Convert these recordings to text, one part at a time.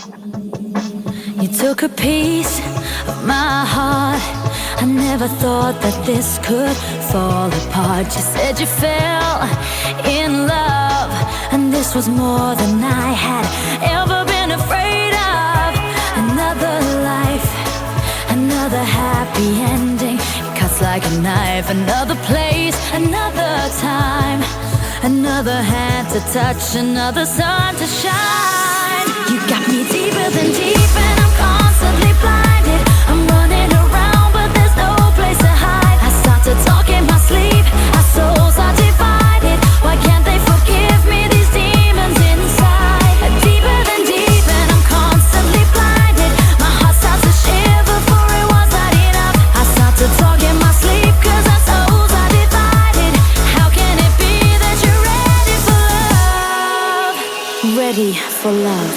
You took a piece of my heart. I never thought that this could fall apart. You said you fell in love, and this was more than I had ever been afraid of. Another life, another happy ending. It cuts like a knife. Another place, another time, another hand to touch, another sun to shine. You got me deeper than deep, and I'm constantly blinded. I'm running around, but there's no place to hide. I start to talk in my sleep. Our souls are divided. Why can't they forgive me, these demons inside? Deeper than deep, and I'm constantly blinded. My heart starts to shiver, for it was not enough. I start to talk in my sleep, 'cause our souls are divided. How can it be that you're ready for love? Ready for love.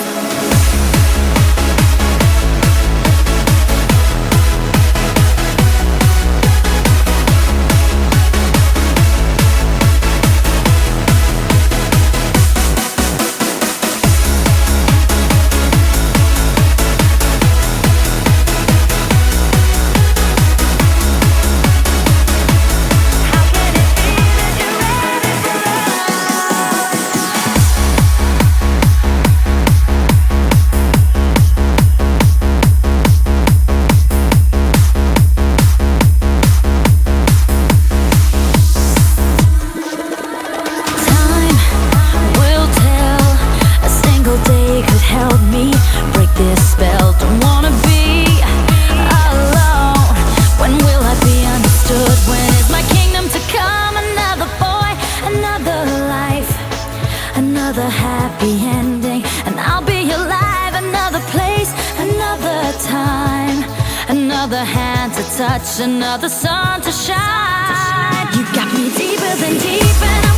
Another happy ending, and I'll be alive. Another place, another time, another hand to touch, another sun to shine. You got me deeper than deep, and I'm